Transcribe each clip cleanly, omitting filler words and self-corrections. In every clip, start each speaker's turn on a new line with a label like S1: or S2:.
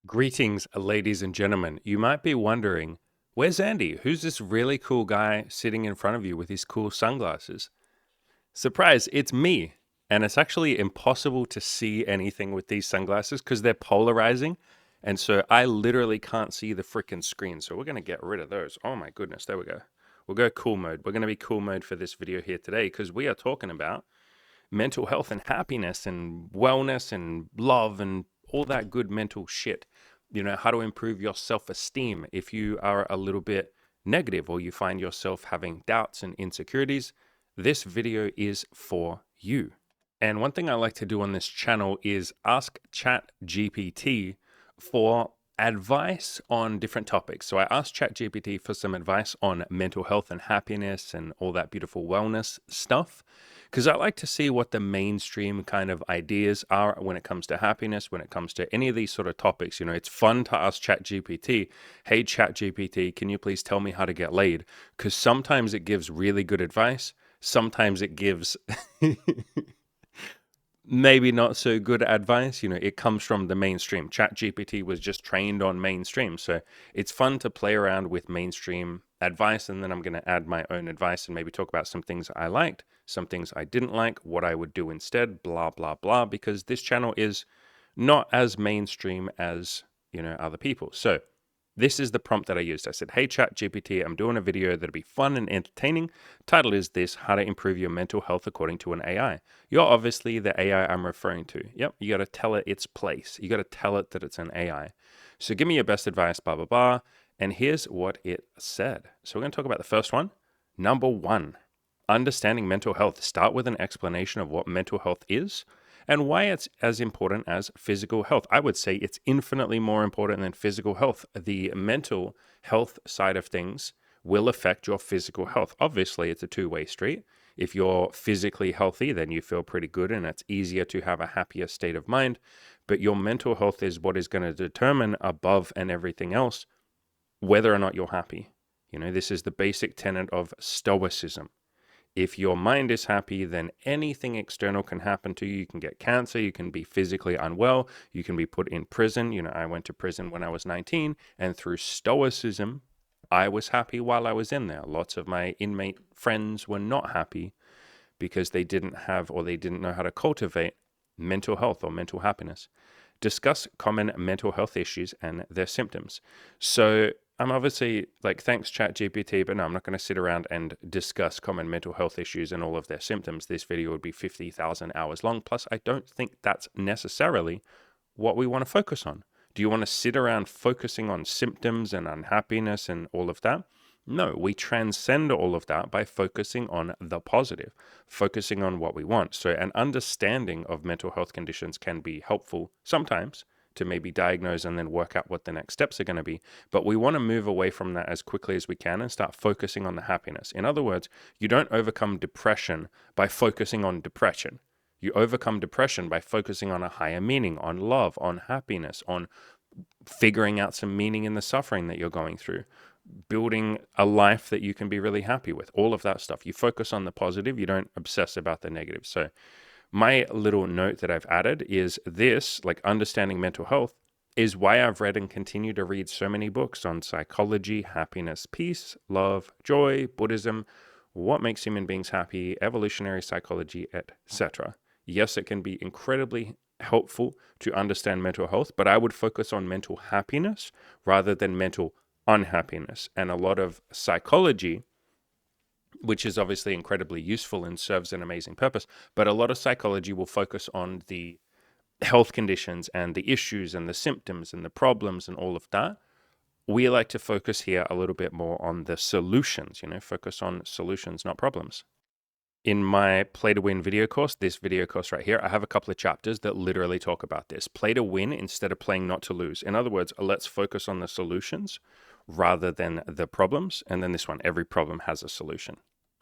S1: Greetings, ladies and gentlemen. You might be wondering, where's Andy? Who's this really cool guy sitting in front of you with his cool sunglasses? Surprise, it's me. And it's actually impossible to see anything with these sunglasses because they're polarizing. And so I literally can't see the freaking screen. So we're going to get rid of those. Oh my goodness, there we go. We'll go cool mode. We're going to be cool mode for this video here today because we are talking about mental health and happiness and wellness and love and all that good mental shit. You know, how to improve your self-esteem if you are a little bit negative or you find yourself having doubts and insecurities. This video is for you. And one thing I like to do on this channel is ask ChatGPT for advice on different topics. So I asked ChatGPT for some advice on mental health and happiness and all that beautiful wellness stuff, because I like to see what the mainstream kind of ideas are when it comes to happiness, when it comes to any of these sort of topics. You know, it's fun to ask ChatGPT, hey, ChatGPT, can you please tell me how to get laid? Because sometimes it gives really good advice. Sometimes it gives maybe not so good advice. You know, it comes from the mainstream. ChatGPT was just trained on mainstream. So it's fun to play around with mainstream advice. And then I'm going to add my own advice and maybe talk about some things I liked, some things I didn't like, what I would do instead, blah, blah, blah, because this channel is not as mainstream as, you know, other people. So this is the prompt that I used. I said, hey, ChatGPT, I'm doing a video that'll be fun and entertaining. Title is this, how to improve your mental health according to an AI. You're obviously the AI I'm referring to. Yep, you got to tell it its place. You got to tell it that it's an AI. So give me your best advice, blah, blah, blah. And here's what it said. So we're going to talk about the first one. Number one, understanding mental health. Start with an explanation of what mental health is and why it's as important as physical health. I would say it's infinitely more important than physical health. The mental health side of things will affect your physical health. Obviously, it's a two-way street. If you're physically healthy, then you feel pretty good and it's easier to have a happier state of mind. But your mental health is what is going to determine above and everything else whether or not you're happy. You know, this is the basic tenet of Stoicism. If your mind is happy, then anything external can happen to you. You can get cancer, you can be physically unwell, you can be put in prison. You know, I went to prison when I was 19, and through Stoicism, I was happy while I was in there. Lots of my inmate friends were not happy because they didn't have or they didn't know how to cultivate mental health or mental happiness. Discuss common mental health issues and their symptoms. So I'm obviously like, thanks ChatGPT, but no, I'm not going to sit around and discuss common mental health issues and all of their symptoms. This video would be 50,000 hours long. Plus, I don't think that's necessarily what we want to focus on. Do you want to sit around focusing on symptoms and unhappiness and all of that? No, we transcend all of that by focusing on the positive, focusing on what we want. So an understanding of mental health conditions can be helpful sometimes to maybe diagnose and then work out what the next steps are going to be. But we want to move away from that as quickly as we can and start focusing on the happiness. In other words, you don't overcome depression by focusing on depression. You overcome depression by focusing on a higher meaning, on love, on happiness, on figuring out some meaning in the suffering that you're going through, building a life that you can be really happy with, all of that stuff. You focus on the positive, you don't obsess about the negative. So my little note that I've added is this, like understanding mental health, is why I've read and continue to read so many books on psychology, happiness, peace, love, joy, Buddhism, what makes human beings happy, evolutionary psychology, etc. Yes, it can be incredibly helpful to understand mental health, but I would focus on mental happiness rather than mental unhappiness. And a lot of psychology, which is obviously incredibly useful and serves an amazing purpose, but a lot of psychology will focus on the health conditions and the issues and the symptoms and the problems and all of that. We like to focus here a little bit more on the solutions, you know, focus on solutions, not problems. In my Play to Win video course, this video course right here, I have a couple of chapters that literally talk about this. Play to win instead of playing not to lose. In other words, let's focus on the solutions rather than the problems. And then this one, every problem has a solution.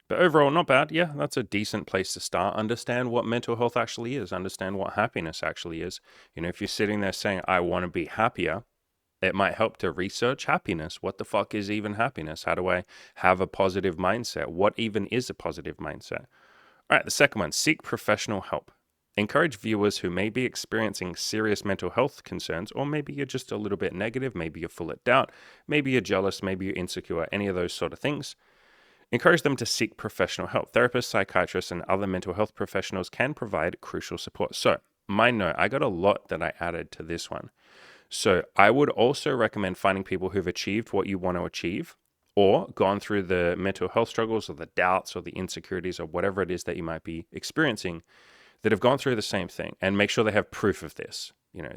S1: But overall, not bad. Yeah, that's a decent place to start. Understand what mental health actually is. Understand what happiness actually is. You know, if you're sitting there saying, I want to be happier, it might help to research happiness. What the fuck is even happiness? How do I have a positive mindset? What even is a positive mindset? All right, the second one, seek professional help. Encourage viewers who may be experiencing serious mental health concerns, or maybe you're just a little bit negative, maybe you're full of doubt, maybe you're jealous, maybe you're insecure, any of those sort of things. Encourage them to seek professional help. Therapists, psychiatrists, and other mental health professionals can provide crucial support. So, my note, I got a lot that I added to this one. So, I would also recommend finding people who've achieved what you want to achieve or gone through the mental health struggles or the doubts or the insecurities or whatever it is that you might be experiencing that have gone through the same thing, and make sure they have proof of this.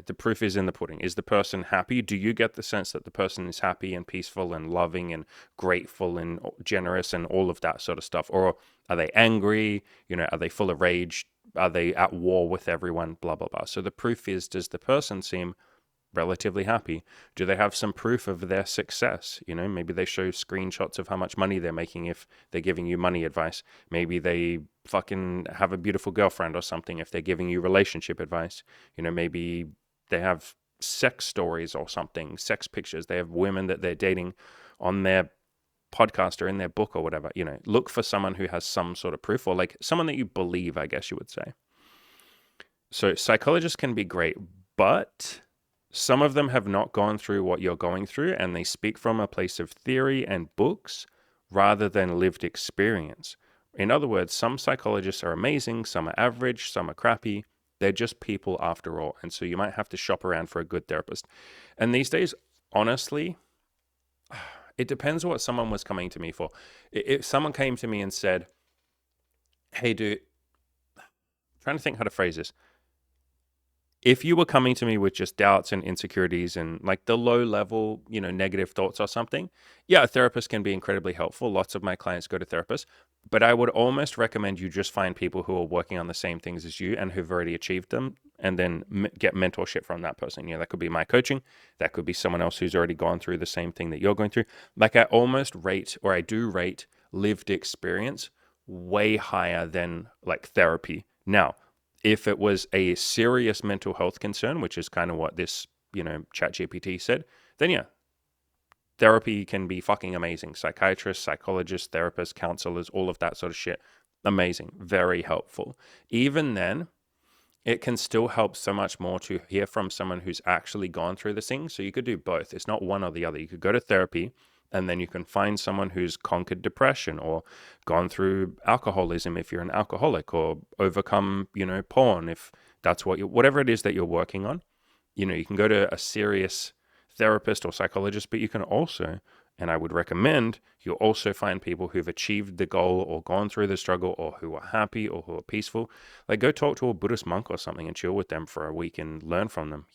S1: The proof is in the pudding. Is the person happy? Do you get the sense that the person is happy and peaceful and loving and grateful and generous and all of that sort of stuff? Or are they angry? Are they full of rage? Are they at war with everyone? Blah, blah, blah. So the proof is, does the person seem relatively happy? Do they have some proof of their success? Maybe they show screenshots of how much money they're making if they're giving you money advice. Maybe they fucking have a beautiful girlfriend or something if they're giving you relationship advice. Maybe they have sex stories or something, sex pictures. They have women that they're dating on their podcast or in their book or whatever. Look for someone who has some sort of proof, or like someone that you believe, I guess you would say. So psychologists can be great, but some of them have not gone through what you're going through, and they speak from a place of theory and books rather than lived experience. In other words, some psychologists are amazing, some are average, some are crappy. They're just people after all. And so you might have to shop around for a good therapist. And these days, honestly, it depends what someone was coming to me for. If someone came to me and said, hey, dude, I'm trying to think how to phrase this. If you were coming to me with just doubts and insecurities and like the low level, negative thoughts or something, yeah, a therapist can be incredibly helpful. Lots of my clients go to therapists, but I would almost recommend you just find people who are working on the same things as you and who've already achieved them, and then get mentorship from that person. That could be my coaching. That could be someone else who's already gone through the same thing that you're going through. Like I do rate lived experience way higher than like therapy. Now, if it was a serious mental health concern, which is kind of what this, ChatGPT said, then yeah, therapy can be fucking amazing. Psychiatrists, psychologists, therapists, counselors, all of that sort of shit. Amazing. Very helpful. Even then, it can still help so much more to hear from someone who's actually gone through this thing. So you could do both. It's not one or the other. You could go to therapy, and then you can find someone who's conquered depression or gone through alcoholism if you're an alcoholic, or overcome, porn if that's whatever it is that you're working on. You can go to a serious therapist or psychologist, but you can also, and I would recommend, you'll also find people who've achieved the goal or gone through the struggle or who are happy or who are peaceful. Like go talk to a Buddhist monk or something and chill with them for a week and learn from them,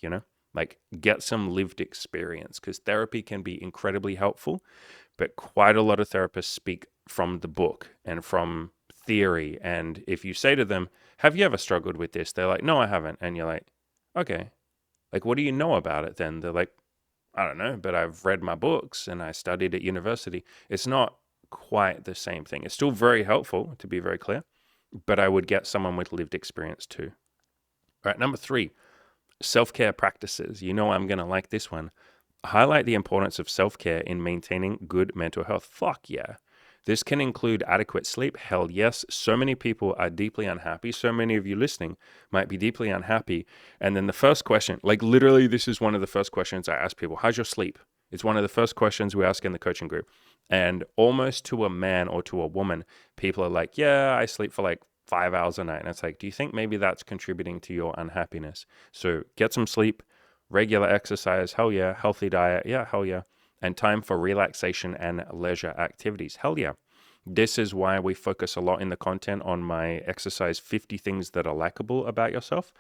S1: Like get some lived experience, because therapy can be incredibly helpful, but quite a lot of therapists speak from the book and from theory. And if you say to them, have you ever struggled with this? They're like, no, I haven't. And you're like, okay, like, what do you know about it then? They're like, I don't know, but I've read my books and I studied at university. It's not quite the same thing. It's still very helpful, to be very clear, but I would get someone with lived experience too. All right, number 3. Self-care practices. I'm going to like this one. Highlight the importance of self-care in maintaining good mental health. Fuck yeah. This can include adequate sleep. Hell yes. So many people are deeply unhappy. So many of you listening might be deeply unhappy. And then the first question, like literally this is one of the first questions I ask people. How's your sleep? It's one of the first questions we ask in the coaching group. And almost to a man or to a woman, people are like, yeah, I sleep for like 5 hours a night. And it's like, do you think maybe that's contributing to your unhappiness? So get some sleep, regular exercise, hell yeah, healthy diet, yeah, hell yeah, and time for relaxation and leisure activities, hell yeah. This is why we focus a lot in the content on my exercise 50 things that are likable about yourself.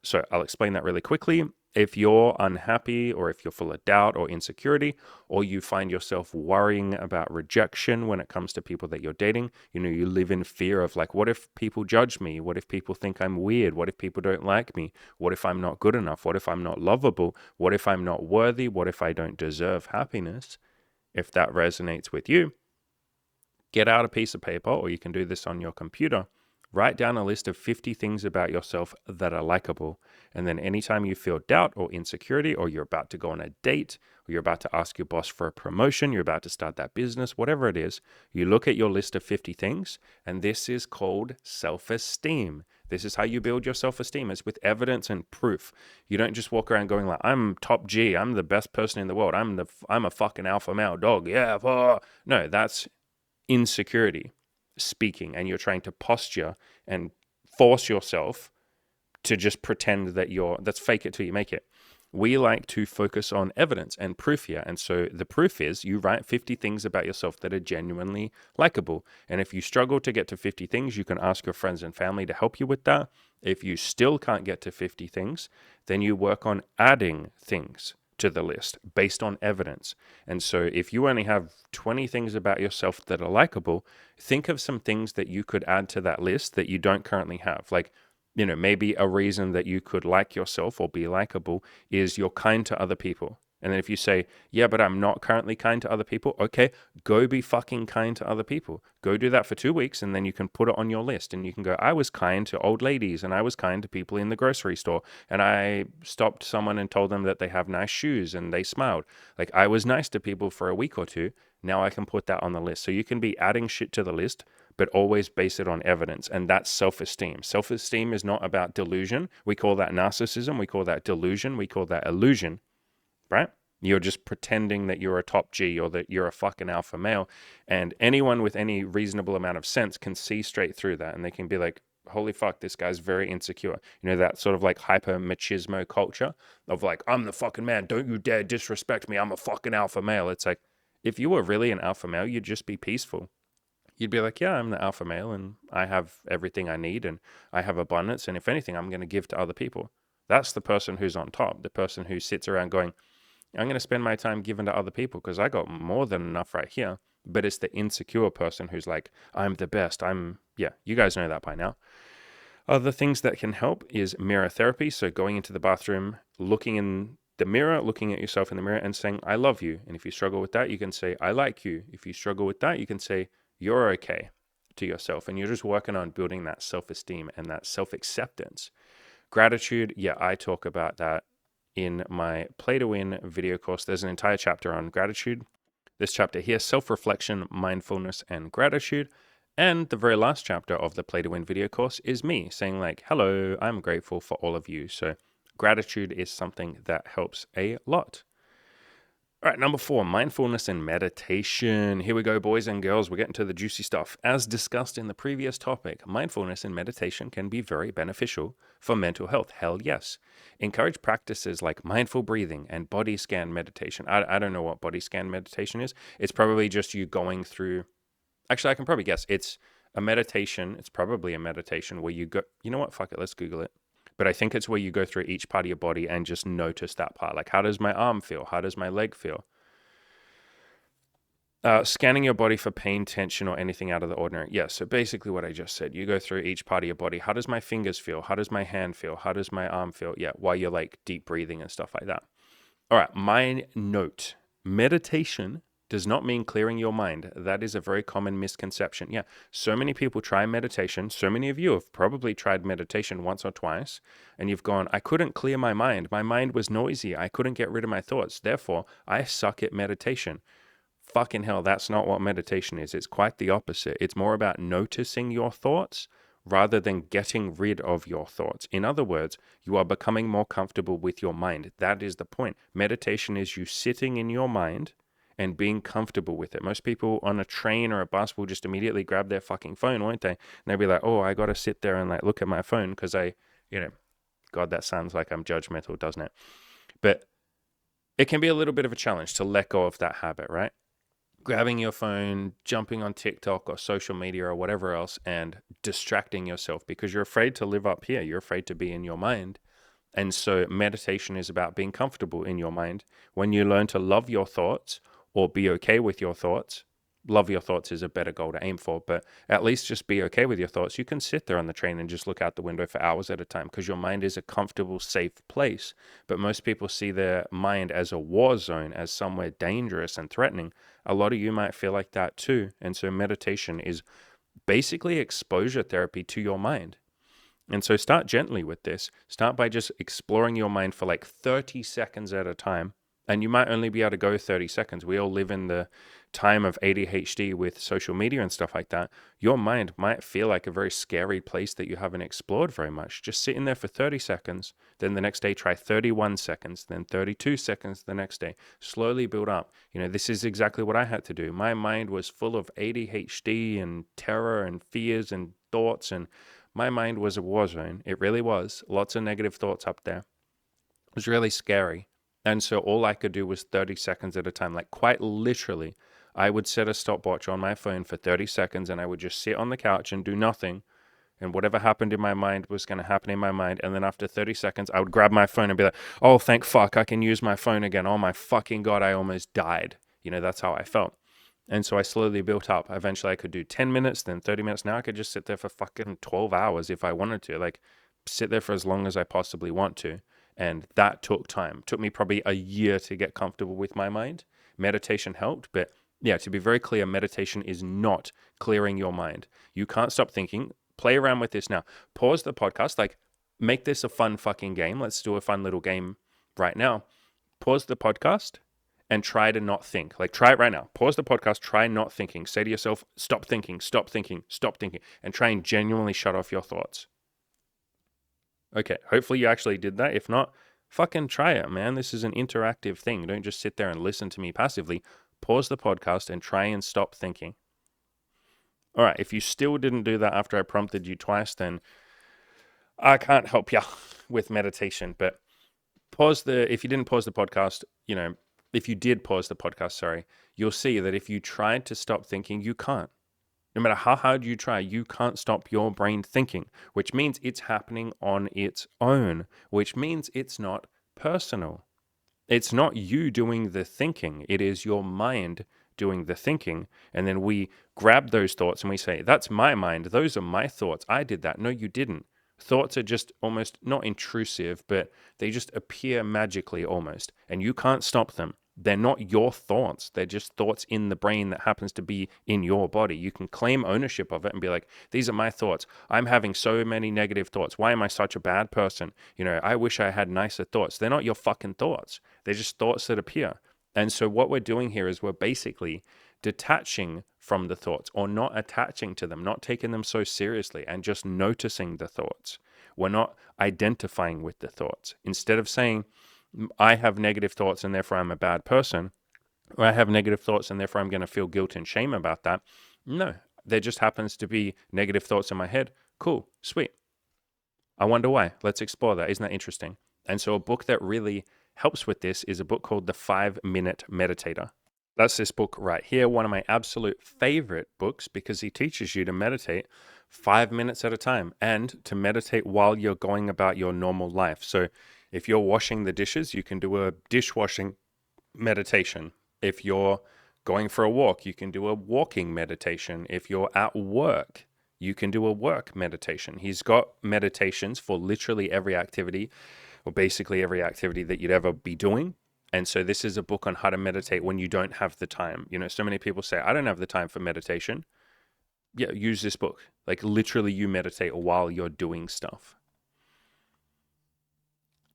S1: So I'll explain that really quickly. If you're unhappy, or if you're full of doubt or insecurity, or you find yourself worrying about rejection when it comes to people that you're dating, you live in fear of like, what if people judge me? What if people think I'm weird? What if people don't like me? What if I'm not good enough? What if I'm not lovable? What if I'm not worthy? What if I don't deserve happiness? If that resonates with you, get out a piece of paper, or you can do this on your computer. Write down a list of 50 things about yourself that are likable. And then anytime you feel doubt or insecurity, or you're about to go on a date, or you're about to ask your boss for a promotion, you're about to start that business, whatever it is, you look at your list of 50 things, and this is called self-esteem. This is how you build your self-esteem. It's with evidence and proof. You don't just walk around going like, I'm top G. I'm the best person in the world. I'm a fucking alpha male dog. Yeah. No, that's insecurity speaking. And you're trying to posture and force yourself to just pretend that that's fake it till you make it. We like to focus on evidence and proof here. And so the proof is you write 50 things about yourself that are genuinely likable. And if you struggle to get to 50 things, you can ask your friends and family to help you with that. If you still can't get to 50 things, then you work on adding things to the list based on evidence. And so if you only have 20 things about yourself that are likable, think of some things that you could add to that list that you don't currently have. Like, maybe a reason that you could like yourself or be likable is you're kind to other people. And then if you say, yeah, but I'm not currently kind to other people, okay, go be fucking kind to other people. Go do that for 2 weeks, and then you can put it on your list. And you can go, I was kind to old ladies, and I was kind to people in the grocery store, and I stopped someone and told them that they have nice shoes, and they smiled. Like, I was nice to people for a week or two. Now I can put that on the list. So you can be adding shit to the list, but always base it on evidence. And that's self-esteem. Self-esteem is not about delusion. We call that narcissism. We call that delusion. We call that illusion, right? You're just pretending that you're a top G or that you're a fucking alpha male. And anyone with any reasonable amount of sense can see straight through that. And they can be like, holy fuck, this guy's very insecure. That sort of like hyper machismo culture of like, I'm the fucking man. Don't you dare disrespect me. I'm a fucking alpha male. It's like, if you were really an alpha male, you'd just be peaceful. You'd be like, yeah, I'm the alpha male and I have everything I need and I have abundance. And if anything, I'm going to give to other people. That's the person who's on top, the person who sits around going, I'm going to spend my time giving to other people because I got more than enough right here. But it's the insecure person who's like, I'm the best. You guys know that by now. Other things that can help is mirror therapy. So going into the bathroom, looking in the mirror, looking at yourself in the mirror and saying, I love you. And if you struggle with that, you can say, I like you. If you struggle with that, you can say, you're okay to yourself. And you're just working on building that self-esteem and that self-acceptance. Gratitude, yeah, I talk about that in my Play to Win video course. There's an entire chapter on gratitude. This chapter here, self-reflection, mindfulness, and gratitude. And the very last chapter of the Play to Win video course is me saying like, hello, I'm grateful for all of you. So gratitude is something that helps a lot. All right, number 4, mindfulness and meditation. Here we go, boys and girls. We're getting to the juicy stuff. As discussed in the previous topic, mindfulness and meditation can be very beneficial for mental health. Hell yes. Encourage practices like mindful breathing and body scan meditation. I don't know what body scan meditation is. It's probably just you going through... Actually, I can probably guess. It's a meditation. It's probably a meditation where you go... You know what? Fuck it. Let's Google it. But I think it's where you go through each part of your body and just notice that part. Like, how does my arm feel? How does my leg feel? Scanning your body for pain, tension, or anything out of the ordinary. Yeah, so basically what I just said. You go through each part of your body. How does my fingers feel? How does my hand feel? How does my arm feel? Yeah, while you're like deep breathing and stuff like that. All right, my note. Meditation does not mean clearing your mind. That is a very common misconception. Yeah, so many people try meditation. So many of you have probably tried meditation once or twice, and you've gone, I couldn't clear my mind. My mind was noisy. I couldn't get rid of my thoughts. Therefore, I suck at meditation. Fucking hell, that's not what meditation is. It's quite the opposite. It's more about noticing your thoughts rather than getting rid of your thoughts. In other words, you are becoming more comfortable with your mind. That is the point. Meditation is you sitting in your mind and being comfortable with it. Most people on a train or a bus will just immediately grab their fucking phone, won't they? And they'll be like, oh, I got to sit there and like look at my phone because God, that sounds like I'm judgmental, doesn't it? But it can be a little bit of a challenge to let go of that habit, right? Grabbing your phone, jumping on TikTok or social media or whatever else and distracting yourself because you're afraid to live up here. You're afraid to be in your mind. And so meditation is about being comfortable in your mind. When you learn to love your thoughts or be okay with your thoughts, love your thoughts is a better goal to aim for, but at least just be okay with your thoughts. You can sit there on the train and just look out the window for hours at a time because your mind is a comfortable, safe place. But most people see their mind as a war zone, as somewhere dangerous and threatening. A lot of you might feel like that too. And so meditation is basically exposure therapy to your mind. And so start gently with this. Start by just exploring your mind for like 30 seconds at a time And you might only be able to go 30 seconds. We all live in the time of ADHD with social media and stuff like that. Your mind might feel like a very scary place that you haven't explored very much. Just sitting there for 30 seconds, then the next day try 31 seconds, then 32 seconds the next day. Slowly build up. This is exactly what I had to do. My mind was full of ADHD and terror and fears and thoughts, and my mind was a war zone. It really was. Lots of negative thoughts up there. It was really scary. And so all I could do was 30 seconds at a time. Like quite literally, I would set a stopwatch on my phone for 30 seconds and I would just sit on the couch and do nothing. And whatever happened in my mind was going to happen in my mind. And then after 30 seconds, I would grab my phone and be like, oh, thank fuck, I can use my phone again. Oh my fucking God, I almost died. That's how I felt. And so I slowly built up. Eventually I could do 10 minutes, then 30 minutes. Now I could just sit there for fucking 12 hours if I wanted to. Like sit there for as long as I possibly want to. And that took time. It took me probably a year to get comfortable with my mind. Meditation helped, but yeah, to be very clear, meditation is not clearing your mind. You can't stop thinking. Play around with this now. Pause the podcast, like make this a fun fucking game. Let's do a fun little game right now. Pause the podcast and try to not think. Like try it right now. Pause the podcast, try not thinking. Say to yourself, stop thinking, stop thinking, stop thinking, and try and genuinely shut off your thoughts. Okay, hopefully you actually did that. If not, fucking try it, man. This is an interactive thing. Don't just sit there and listen to me passively. Pause the podcast and try and stop thinking. All right, if you still didn't do that after I prompted you twice, then I can't help you with meditation. But if you didn't pause the podcast, if you did pause the podcast, sorry, you'll see that if you tried to stop thinking, you can't. No matter how hard you try, you can't stop your brain thinking, which means it's happening on its own, which means it's not personal. It's not you doing the thinking. It is your mind doing the thinking. And then we grab those thoughts and we say, that's my mind. Those are my thoughts. I did that. No, you didn't. Thoughts are just almost not intrusive, but they just appear magically almost, and you can't stop them. They're not your thoughts. They're just thoughts in the brain that happens to be in your body. You can claim ownership of it and be like, these are my thoughts. I'm having so many negative thoughts. Why am I such a bad person? I wish I had nicer thoughts. They're not your fucking thoughts. They're just thoughts that appear. And so what we're doing here is we're basically detaching from the thoughts, or not attaching to them, not taking them so seriously, and just noticing the thoughts. We're not identifying with the thoughts. Instead of saying, I have negative thoughts and therefore I'm a bad person, or I have negative thoughts and therefore I'm going to feel guilt and shame about that. No, there just happens to be negative thoughts in my head. Cool, sweet. I wonder why. Let's explore that. Isn't that interesting? And so a book that really helps with this is a book called The 5-Minute Meditator. That's this book right here, one of my absolute favorite books, because he teaches you to meditate 5 minutes at a time and to meditate while you're going about your normal life. So if you're washing the dishes, you can do a dishwashing meditation. If you're going for a walk, you can do a walking meditation. If you're at work, you can do a work meditation. He's got meditations for literally every activity, or basically every activity that you'd ever be doing. And so this is a book on how to meditate when you don't have the time. So many people say, I don't have the time for meditation. Yeah, use this book. Like literally you meditate while you're doing stuff.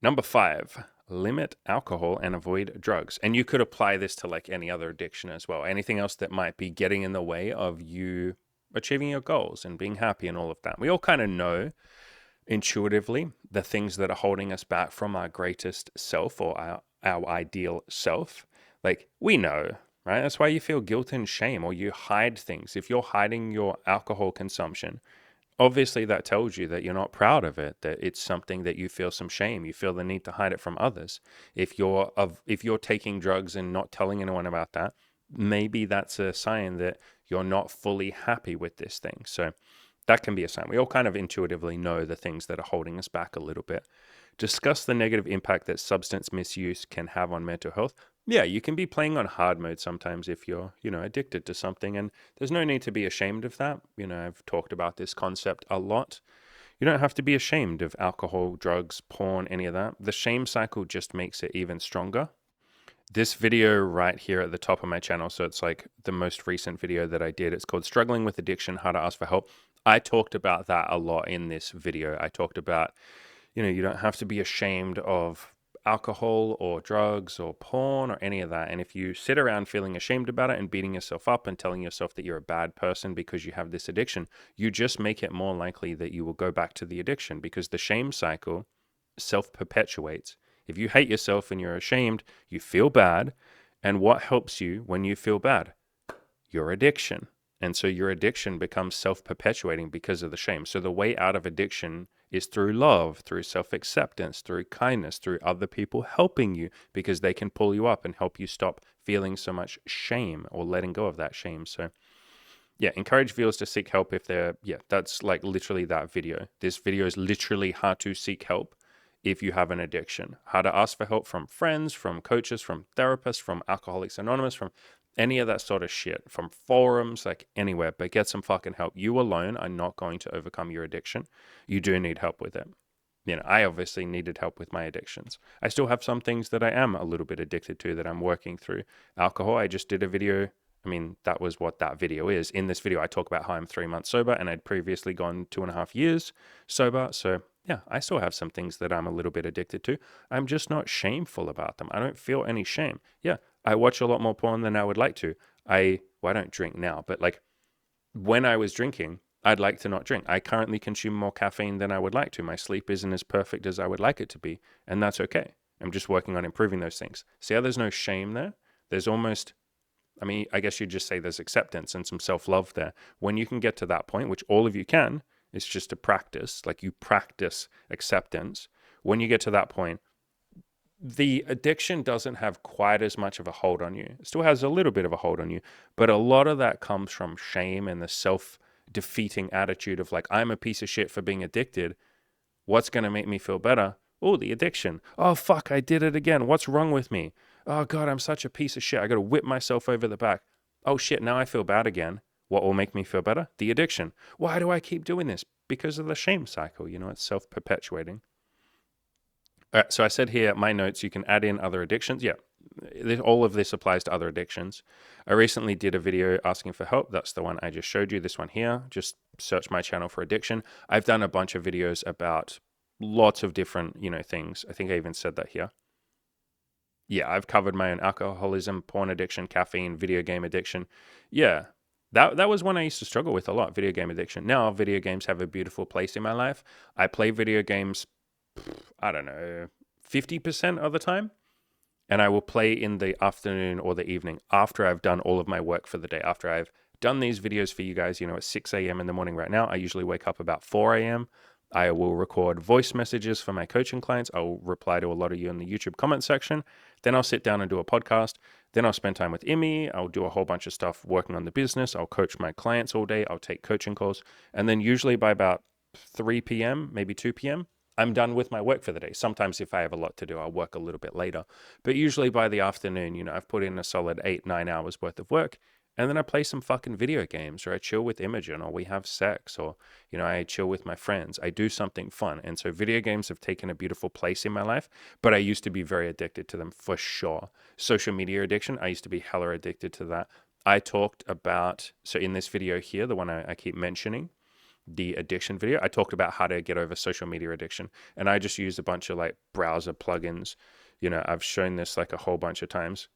S1: Number 5, limit alcohol and avoid drugs. And you could apply this to like any other addiction as well. Anything else that might be getting in the way of you achieving your goals and being happy and all of that. We all kind of know intuitively the things that are holding us back from our greatest self, or our ideal self. Like we know, right? That's why you feel guilt and shame, or you hide things. If you're hiding your alcohol consumption, obviously that tells you that you're not proud of it, that it's something that you feel some shame. You feel the need to hide it from others. If you're taking drugs and not telling anyone about that, maybe that's a sign that you're not fully happy with this thing. So that can be a sign. We all kind of intuitively know the things that are holding us back a little bit. Discuss the negative impact that substance misuse can have on mental health. Yeah, you can be playing on hard mode sometimes if you're, addicted to something, and there's no need to be ashamed of that. I've talked about this concept a lot. You don't have to be ashamed of alcohol, drugs, porn, any of that. The shame cycle just makes it even stronger. This video right here at the top of my channel, so it's like the most recent video that I did, it's called Struggling with Addiction, How to Ask for Help. I talked about that a lot in this video. I talked about, you don't have to be ashamed of alcohol or drugs or porn or any of that. And if you sit around feeling ashamed about it and beating yourself up and telling yourself that you're a bad person because you have this addiction, you just make it more likely that you will go back to the addiction, because the shame cycle self-perpetuates. If you hate yourself and you're ashamed, you feel bad. And what helps you when you feel bad? Your addiction. And so your addiction becomes self-perpetuating because of the shame. So the way out of addiction is through love, through self-acceptance, through kindness, through other people helping you, because they can pull you up and help you stop feeling so much shame or letting go of that shame. So yeah, encourage viewers to seek help if they're, that's like literally that video. This video is literally how to seek help if you have an addiction, how to ask for help from friends, from coaches, from therapists, from Alcoholics Anonymous, from any of that sort of shit, from forums, like anywhere, but get some fucking help. You alone are not going to overcome your addiction. You do need help with it. I obviously needed help with my addictions. I still have some things that I am a little bit addicted to that I'm working through. Alcohol, I just did a video. That was what that video is. In this video, I talk about how I'm 3 months sober, and I'd previously gone 2.5 years sober. So yeah, I still have some things that I'm a little bit addicted to. I'm just not shameful about them. I don't feel any shame. Yeah, I watch a lot more porn than I would like to. I don't drink now, but like when I was drinking, I'd like to not drink. I currently consume more caffeine than I would like to. My sleep isn't as perfect as I would like it to be, and that's okay. I'm just working on improving those things. See how there's no shame there? There's almost, I guess you'd just say there's acceptance and some self-love there. When you can get to that point, which all of you can, it's just a practice, like you practice acceptance. When you get to that point, the addiction doesn't have quite as much of a hold on you. It still has a little bit of a hold on you, but a lot of that comes from shame and the self-defeating attitude of like, I'm a piece of shit for being addicted. What's going to make me feel better? Oh, the addiction. Oh, fuck, I did it again. What's wrong with me? Oh, God, I'm such a piece of shit. I got to whip myself over the back. Oh, shit, now I feel bad again. What will make me feel better? The addiction. Why do I keep doing this? Because of the shame cycle. It's self-perpetuating. All right, so I said here, my notes, you can add in other addictions. Yeah, all of this applies to other addictions. I recently did a video asking for help. That's the one I just showed you, this one here. Just search my channel for addiction. I've done a bunch of videos about lots of different, things. I think I even said that here. Yeah, I've covered my own alcoholism, porn addiction, caffeine, video game addiction. Yeah, that was one I used to struggle with a lot, video game addiction. Now, video games have a beautiful place in my life. I play video games, I don't know, 50% of the time. And I will play in the afternoon or the evening after I've done all of my work for the day. After I've done these videos for you guys, at 6 a.m. in the morning right now. I usually wake up about 4 a.m. I will record voice messages for my coaching clients. I'll reply to a lot of you in the YouTube comment section. Then I'll sit down and do a podcast. Then I'll spend time with Emmy. I'll do a whole bunch of stuff working on the business. I'll coach my clients all day. I'll take coaching calls. And then usually by about 3 p.m., maybe 2 p.m., I'm done with my work for the day. Sometimes if I have a lot to do, I'll work a little bit later. But usually by the afternoon, I've put in a solid 8-9 hours worth of work. And then I play some fucking video games, or I chill with Imogen, or we have sex, or, I chill with my friends. I do something fun. And so video games have taken a beautiful place in my life, but I used to be very addicted to them for sure. Social media addiction, I used to be hella addicted to that. I talked about, so in this video here, the one I keep mentioning, the addiction video, I talked about how to get over social media addiction. And I just used a bunch of like browser plugins. I've shown this like a whole bunch of times.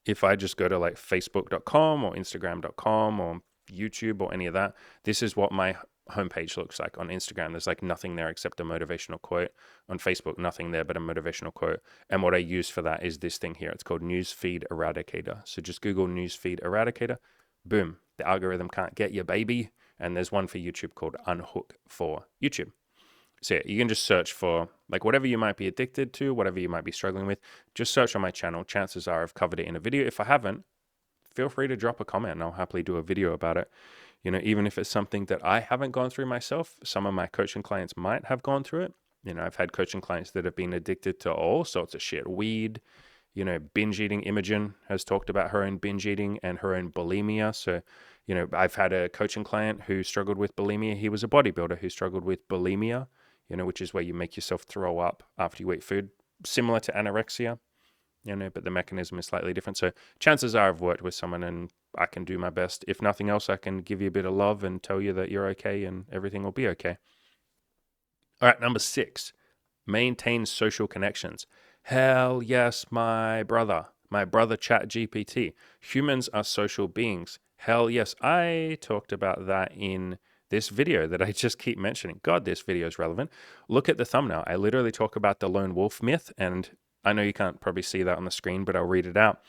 S1: If I just go to like facebook.com or instagram.com or YouTube or any of that, this is what my homepage looks like. On Instagram, there's like nothing there except a motivational quote. On Facebook, nothing there but a motivational quote. And what I use for that is this thing here. It's called Newsfeed Eradicator. So just Google Newsfeed Eradicator. Boom. The algorithm can't get you, baby. And there's one for YouTube called Unhook for YouTube. So yeah, you can just search for like whatever you might be addicted to, whatever you might be struggling with. Just search on my channel. Chances are I've covered it in a video. If I haven't, feel free to drop a comment and I'll happily do a video about it. Even if it's something that I haven't gone through myself, some of my coaching clients might have gone through it. I've had coaching clients that have been addicted to all sorts of shit. Weed, binge eating. Imogen has talked about her own binge eating and her own bulimia. So, I've had a coaching client who struggled with bulimia. He was a bodybuilder who struggled with bulimia, which is where you make yourself throw up after you eat food, similar to anorexia, but the mechanism is slightly different. So chances are I've worked with someone and I can do my best. If nothing else, I can give you a bit of love and tell you that you're okay and everything will be okay. All right, number 6, maintain social connections. Hell yes, my brother ChatGPT. Humans are social beings. Hell yes. I talked about that in this video that I just keep mentioning. God, this video is relevant. Look at the thumbnail. I literally talk about the lone wolf myth, and I know you can't probably see that on the screen, but I'll read it out.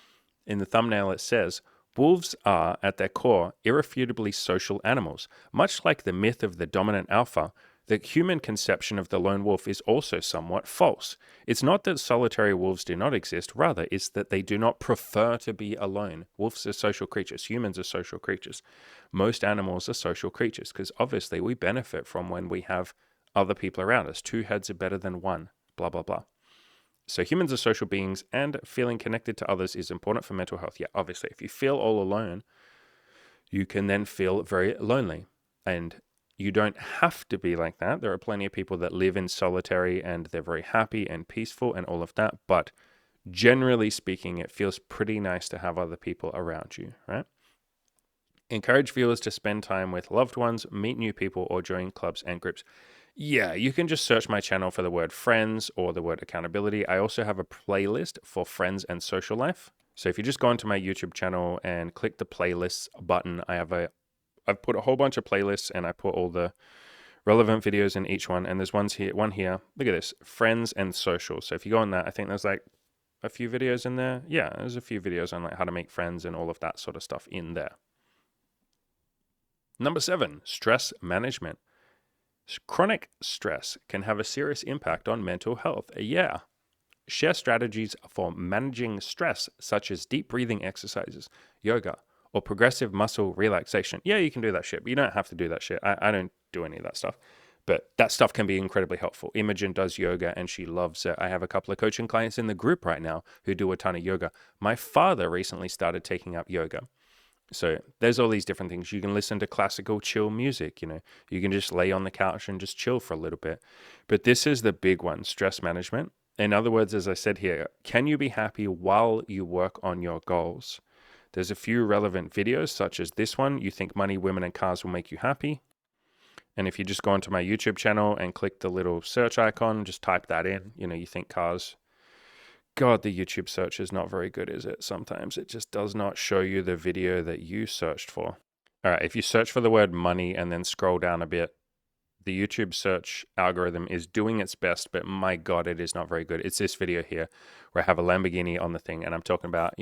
S1: In the thumbnail, it says, wolves are, at their core, irrefutably social animals. Much like the myth of the dominant alpha, the human conception of the lone wolf is also somewhat false. It's not that solitary wolves do not exist, rather, it's that they do not prefer to be alone. Wolves are social creatures, humans are social creatures. Most animals are social creatures because obviously we benefit from when we have other people around us. Two heads are better than one, blah, blah, blah. So humans are social beings, and feeling connected to others is important for mental health. Yeah, obviously, if you feel all alone, you can then feel very lonely. And you don't have to be like that. There are plenty of people that live in solitary and they're very happy and peaceful and all of that. But generally speaking, it feels pretty nice to have other people around you, right? Encourage viewers to spend time with loved ones, meet new people, or join clubs and groups. Yeah, you can just search my channel for the word friends or the word accountability. I also have a playlist for friends and social life. So if you just go onto my YouTube channel and click the playlists button, I've put a whole bunch of playlists and I put all the relevant videos in each one. And there's one here. Look at this, friends and social. So if you go on that, I think there's like a few videos in there. Yeah, there's a few videos on like how to make friends and all of that sort of stuff in there. Number 7, stress management. Chronic stress can have a serious impact on mental health. Yeah. Share strategies for managing stress, such as deep breathing exercises, yoga, or progressive muscle relaxation. Yeah, you can do that shit, but you don't have to do that shit. I don't do any of that stuff. But that stuff can be incredibly helpful. Imogen does yoga and she loves it. I have a couple of coaching clients in the group right now who do a ton of yoga. My father recently started taking up yoga. So there's all these different things. You can listen to classical chill music, you can just lay on the couch and just chill for a little bit. But this is the big one, stress management. In other words, as I said here, can you be happy while you work on your goals? There's a few relevant videos such as this one, You Think Money, Women and Cars Will Make You Happy. And if you just go onto my YouTube channel and click the little search icon, just type that in, You Think Cars. God, the YouTube search is not very good, is it? Sometimes it just does not show you the video that you searched for. All right, if you search for the word money and then scroll down a bit, the YouTube search algorithm is doing its best, but my God, it is not very good. It's this video here where I have a Lamborghini on the thing and I'm talking about,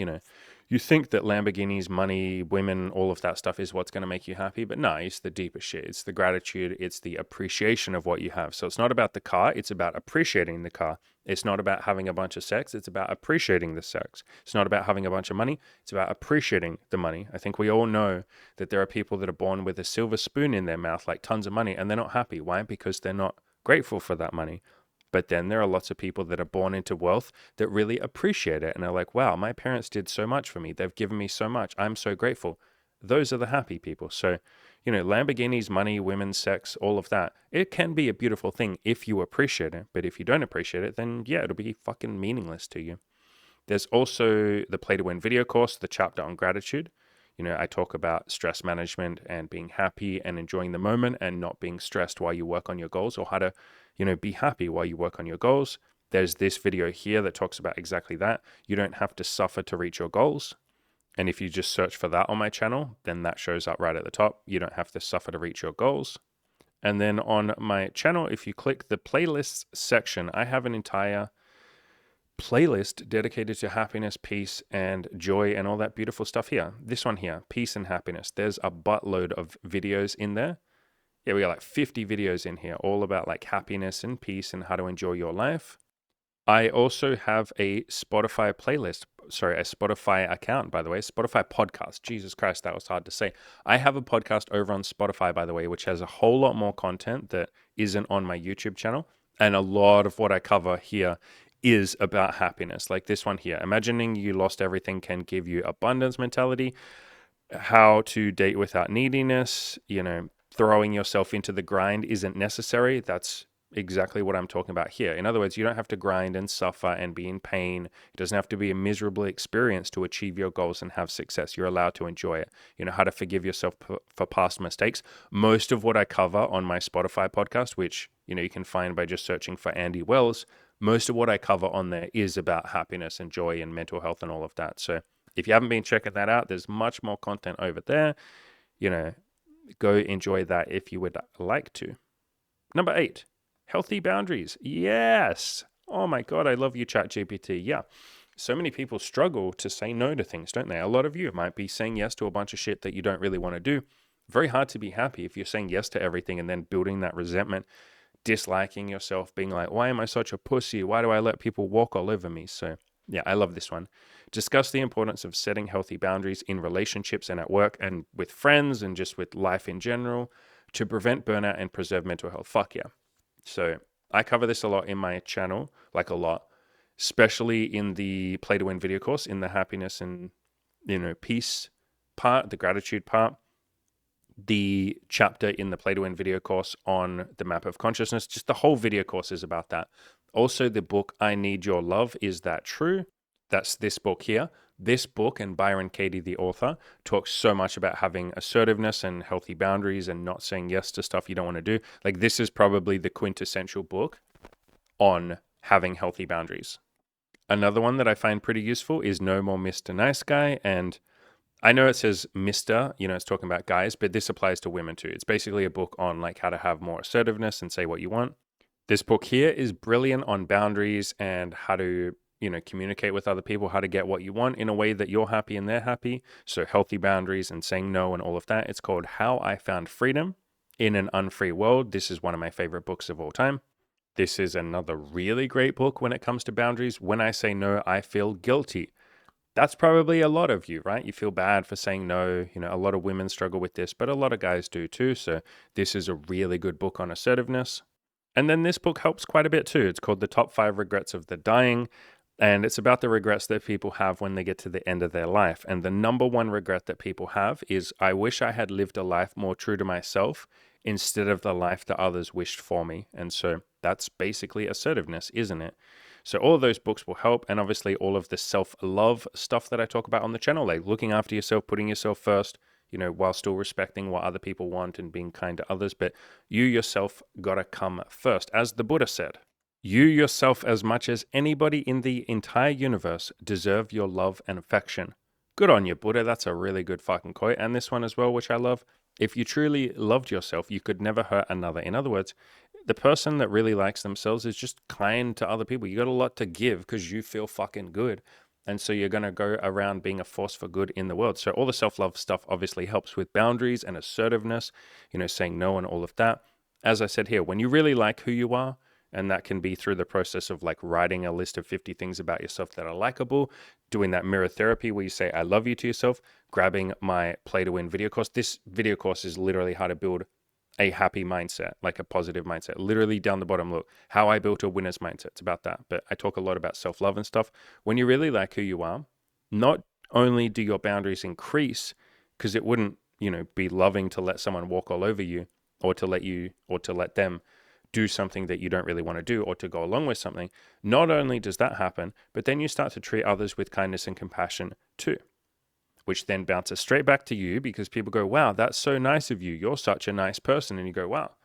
S1: you think that Lamborghinis, money, women, all of that stuff is what's going to make you happy. But no, it's the deeper shit. It's the gratitude. It's the appreciation of what you have. So it's not about the car. It's about appreciating the car. It's not about having a bunch of sex. It's about appreciating the sex. It's not about having a bunch of money. It's about appreciating the money. I think we all know that there are people that are born with a silver spoon in their mouth, like tons of money, and they're not happy. Why? Because they're not grateful for that money. But then there are lots of people that are born into wealth that really appreciate it and are like, wow, my parents did so much for me. They've given me so much. I'm so grateful. Those are the happy people. So, Lamborghinis, money, women, sex, all of that, it can be a beautiful thing if you appreciate it. But if you don't appreciate it, then yeah, it'll be fucking meaningless to you. There's also the Play to Win video course, the chapter on gratitude. I talk about stress management and being happy and enjoying the moment and not being stressed while you work on your goals, or how to, be happy while you work on your goals. There's this video here that talks about exactly that. You don't have to suffer to reach your goals. And if you just search for that on my channel, then that shows up right at the top. You don't have to suffer to reach your goals. And then on my channel, if you click the playlists section, I have an entire playlist dedicated to happiness, peace, and joy, and all that beautiful stuff here. This one here, peace and happiness. There's a buttload of videos in there. Yeah, we got like 50 videos in here, all about like happiness and peace and how to enjoy your life. I also have a Spotify a Spotify account, by the way, Spotify podcast. Jesus Christ, that was hard to say. I have a podcast over on Spotify, by the way, which has a whole lot more content that isn't on my YouTube channel. And a lot of what I cover here is about happiness, like this one here. Imagining you lost everything can give you abundance mentality, how to date without neediness, throwing yourself into the grind isn't necessary. That's exactly what I'm talking about here. In other words, you don't have to grind and suffer and be in pain. It doesn't have to be a miserable experience to achieve your goals and have success. You're allowed to enjoy it. How to forgive yourself for past mistakes. Most of what I cover on my Spotify podcast, which, you can find by just searching for Andy Wells, most of what I cover on there is about happiness and joy and mental health and all of that. So if you haven't been checking that out, there's much more content over there. Go enjoy that if you would like to. Number 8, healthy boundaries. Yes. Oh my God, I love you, ChatGPT. Yeah. So many people struggle to say no to things, don't they? A lot of you might be saying yes to a bunch of shit that you don't really want to do. Very hard to be happy if you're saying yes to everything and then building that resentment, disliking yourself, being like, why am I such a pussy? Why do I let people walk all over me? So yeah, I love this one. Discuss the importance of setting healthy boundaries in relationships and at work and with friends and just with life in general to prevent burnout and preserve mental health. Fuck yeah. So I cover this a lot in my channel, like a lot, especially in the Play to Win video course, in the happiness and, peace part, the gratitude part, the chapter in the Play to Win video course on the map of consciousness. Just the whole video course is about that. Also, the book, I Need Your Love, Is That True? That's this book here. This book, and Byron Katie, the author, talks so much about having assertiveness and healthy boundaries and not saying yes to stuff you don't want to do. Like, this is probably the quintessential book on having healthy boundaries. Another one that I find pretty useful is No More Mr. Nice Guy. And I know it says Mr., it's talking about guys, but this applies to women too. It's basically a book on like how to have more assertiveness and say what you want. This book here is brilliant on boundaries and how to, communicate with other people, how to get what you want in a way that you're happy and they're happy. So healthy boundaries and saying no and all of that. It's called How I Found Freedom in an Unfree World. This is one of my favorite books of all time. This is another really great book when it comes to boundaries. When I say no, I feel guilty. That's probably a lot of you, right? You feel bad for saying no. A lot of women struggle with this, but a lot of guys do too. So this is a really good book on assertiveness. And then this book helps quite a bit too. It's called The Top 5 Regrets of the Dying. And it's about the regrets that people have when they get to the end of their life. And the number one regret that people have is, I wish I had lived a life more true to myself instead of the life that others wished for me. And so that's basically assertiveness, isn't it? So all of those books will help. And obviously all of the self-love stuff that I talk about on the channel, like looking after yourself, putting yourself first, while still respecting what other people want and being kind to others. But you yourself gotta come first. As the Buddha said, you yourself, as much as anybody in the entire universe, deserve your love and affection. Good on you, Buddha. That's a really good fucking quote. And this one as well, which I love. If you truly loved yourself, you could never hurt another. In other words, the person that really likes themselves is just kind to other people. You got a lot to give because you feel fucking good. And so you're going to go around being a force for good in the world. So all the self-love stuff obviously helps with boundaries and assertiveness, saying no and all of that. As I said here, when you really like who you are, and that can be through the process of like writing a list of 50 things about yourself that are likable, doing that mirror therapy where you say, I love you to yourself, grabbing my Play to Win video course. This video course is literally how to build a happy mindset, like a positive mindset. Literally down the bottom, look, how I built a winner's mindset. It's about that. But I talk a lot about self-love and stuff. When you really like who you are, not only do your boundaries increase, because it wouldn't, be loving to let someone walk all over you or to let them do something that you don't really want to do or to go along with something. Not only does that happen, but then you start to treat others with kindness and compassion too, which then bounces straight back to you because people go, wow, that's so nice of you. You're such a nice person. And you go, wow,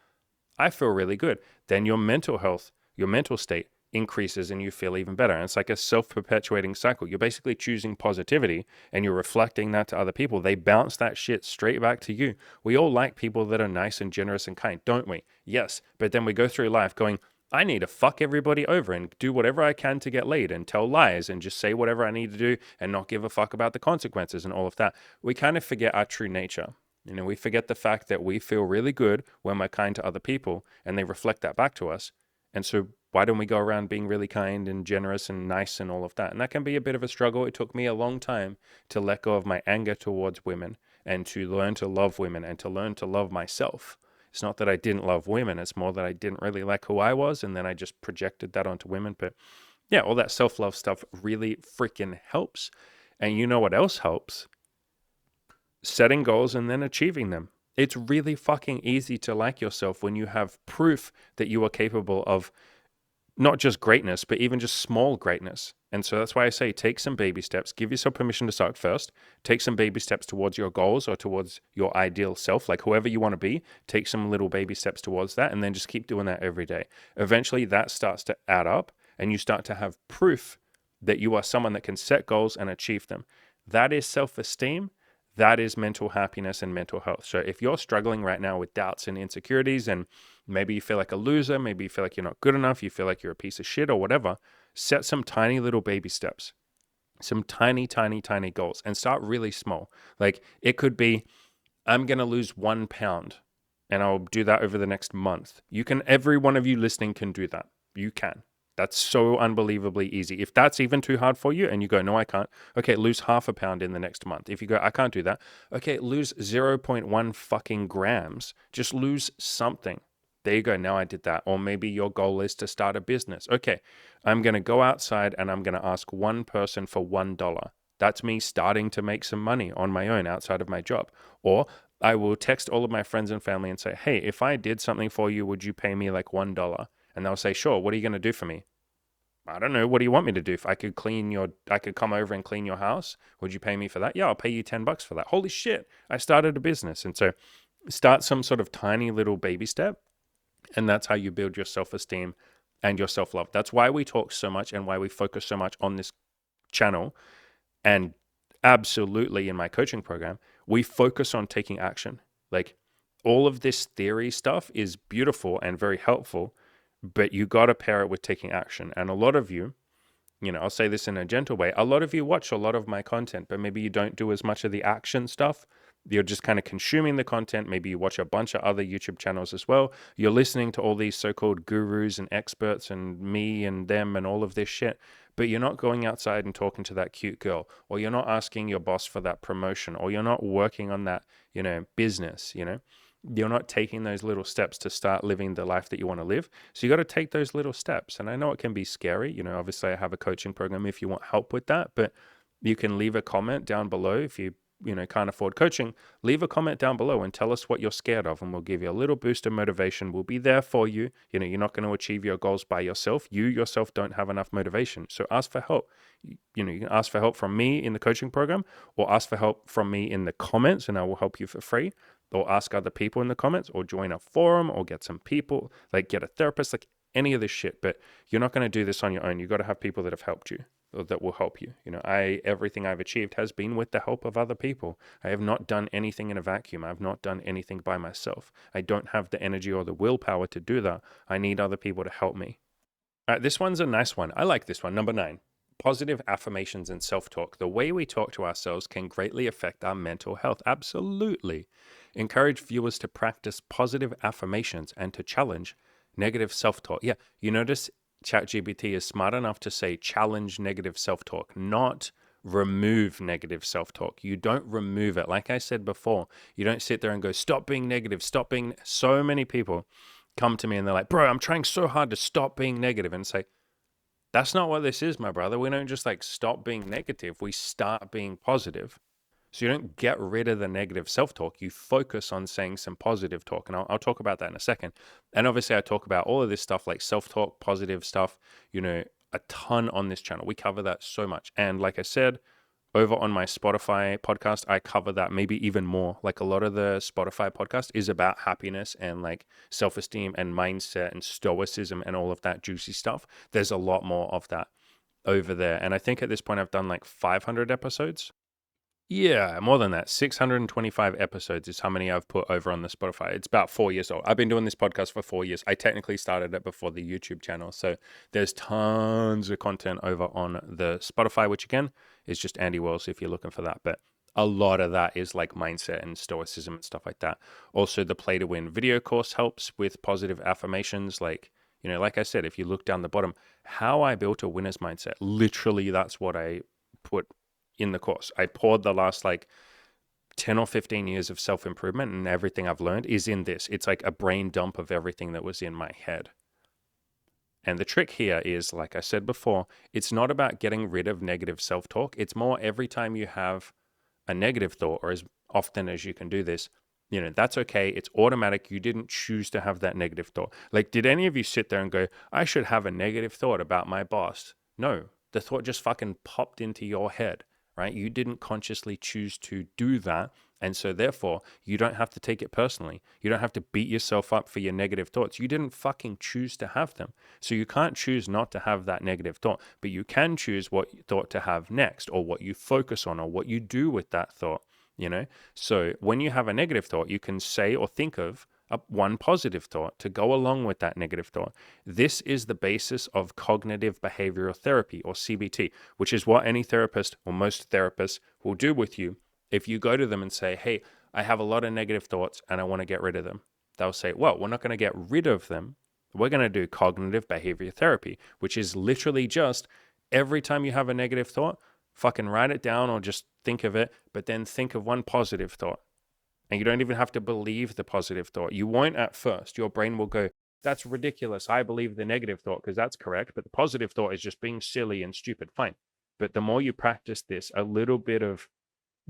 S1: I feel really good. Then your mental health, your mental state increases and you feel even better. And it's like a self-perpetuating cycle. You're basically choosing positivity and you're reflecting that to other people. They bounce that shit straight back to you. We all like people that are nice and generous and kind, don't we? Yes. But then we go through life going, I need to fuck everybody over and do whatever I can to get laid and tell lies and just say whatever I need to do and not give a fuck about the consequences and all of that. We kind of forget our true nature. We forget the fact that we feel really good when we're kind to other people and they reflect that back to us. And so why don't we go around being really kind and generous and nice and all of that? And that can be a bit of a struggle. It took me a long time to let go of my anger towards women and to learn to love women and to learn to love myself. It's not that I didn't love women. It's more that I didn't really like who I was. And then I just projected that onto women. But yeah, all that self-love stuff really freaking helps. And you know what else helps? Setting goals and then achieving them. It's really fucking easy to like yourself when you have proof that you are capable of not just greatness, but even just small greatness. And so that's why I say take some baby steps, give yourself permission to suck first, take some baby steps towards your goals or towards your ideal self, like whoever you want to be, take some little baby steps towards that, and then just keep doing that every day. Eventually that starts to add up, and you start to have proof that you are someone that can set goals and achieve them. That is self-esteem. That is mental happiness and mental health. So if you're struggling right now with doubts and insecurities, and maybe you feel like a loser, maybe you feel like you're not good enough, you feel like you're a piece of shit or whatever, set some tiny little baby steps, some tiny, tiny, tiny goals, and start really small. Like it could be, I'm going to lose 1 pound and I'll do that over the next month. You can, every one of you listening can do that. You can. That's so unbelievably easy. If that's even too hard for you and you go, no, I can't. Okay, lose 0.5 pound in the next month. If you go, I can't do that. Okay, lose 0.1 fucking grams. Just lose something. There you go. Now I did that. Or maybe your goal is to start a business. Okay, I'm going to go outside and I'm going to ask one person for $1. That's me starting to make some money on my own outside of my job. Or I will text all of my friends and family and say, hey, if I did something for you, would you pay me like $1? And they'll say, sure, what are you going to do for me? I don't know. What do you want me to do? If I could come over and clean your house, would you pay me for that? Yeah, I'll pay you $10 for that. Holy shit, I started a business. And so start some sort of tiny little baby step. And that's how you build your self-esteem and your self-love. That's why we talk so much and why we focus so much on this channel. And absolutely in my coaching program, we focus on taking action. Like all of this theory stuff is beautiful and very helpful, but you got to pair it with taking action. And a lot of you, I'll say this in a gentle way, a lot of you watch a lot of my content, but maybe you don't do as much of the action stuff. You're just kind of consuming the content. Maybe you watch a bunch of other YouTube channels as well. You're listening to all these so-called gurus and experts and me and them and all of this shit, but you're not going outside and talking to that cute girl, or you're not asking your boss for that promotion, or you're not working on that, business, You're not taking those little steps to start living the life that you want to live. So you got to take those little steps. And I know it can be scary. Obviously I have a coaching program if you want help with that, but you can leave a comment down below. If you can't afford coaching, leave a comment down below and tell us what you're scared of, and we'll give you a little boost of motivation. We'll be there for you. You're not going to achieve your goals by yourself. You yourself don't have enough motivation. So ask for help. You can ask for help from me in the coaching program, or ask for help from me in the comments, and I will help you for free. Or ask other people in the comments, or join a forum, or get some people, like get a therapist, like any of this shit. But you're not going to do this on your own. You got to have people that have helped you, or that will help you. Everything I've achieved has been with the help of other people. I have not done anything in a vacuum. I've not done anything by myself. I don't have the energy or the willpower to do that. I need other people to help me. All right, this one's a nice one. I like this one. Number 9. Positive affirmations and self-talk. The way we talk to ourselves can greatly affect our mental health. Absolutely. Encourage viewers to practice positive affirmations and to challenge negative self-talk. Yeah, you notice ChatGPT is smart enough to say challenge negative self-talk, not remove negative self-talk. You don't remove it. Like I said before, you don't sit there and go, stop being negative, stop being... So many people come to me and they're like, bro, I'm trying so hard to stop being negative. And say, that's not what this is, my brother. We don't just stop being negative. We start being positive. So you don't get rid of the negative self-talk. You focus on saying some positive talk. And I'll talk about that in a second. And obviously I talk about all of this stuff like self-talk, positive stuff, a ton on this channel. We cover that so much. And like I said, over on my Spotify podcast, I cover that maybe even more. Like a lot of the Spotify podcast is about happiness and self-esteem and mindset and stoicism and all of that juicy stuff. There's a lot more of that over there. And I think at this point I've done 500 episodes. Yeah, more than that. 625 episodes is how many I've put over on the Spotify. It's about 4 years old. I've been doing this podcast for 4 years. I technically started it before the YouTube channel. So there's tons of content over on the Spotify, which again is just Andy Wells if you're looking for that. But a lot of that is mindset and stoicism and stuff like that. Also, the Play to Win video course helps with positive affirmations. Like I said, if you look down the bottom, how I built a winner's mindset. Literally, that's what I put in the course. I poured the last 10 or 15 years of self-improvement, and everything I've learned is in this. It's like a brain dump of everything that was in my head. And the trick here is, like I said before, it's not about getting rid of negative self-talk. It's more every time you have a negative thought, or as often as you can do this, that's okay. It's automatic. You didn't choose to have that negative thought. Did any of you sit there and go, I should have a negative thought about my boss? No, the thought just fucking popped into your head. right? You didn't consciously choose to do that. And so therefore, you don't have to take it personally. You don't have to beat yourself up for your negative thoughts. You didn't fucking choose to have them. So you can't choose not to have that negative thought, but you can choose what thought to have next, or what you focus on, or what you do with that thought, you know? So when you have a negative thought, you can say or think of one positive thought to go along with that negative thought. This is the basis of cognitive behavioral therapy, or CBT, which is what any therapist or most therapists will do with you. If you go to them and say, hey, I have a lot of negative thoughts and I want to get rid of them, they'll say, well, we're not going to get rid of them. We're going to do cognitive behavior therapy, which is literally just every time you have a negative thought, fucking write it down or just think of it, but then think of one positive thought. And you don't even have to believe the positive thought. You won't at first. Your brain will go, that's ridiculous. I believe the negative thought because that's correct. But the positive thought is just being silly and stupid. Fine. But the more you practice this, a little bit of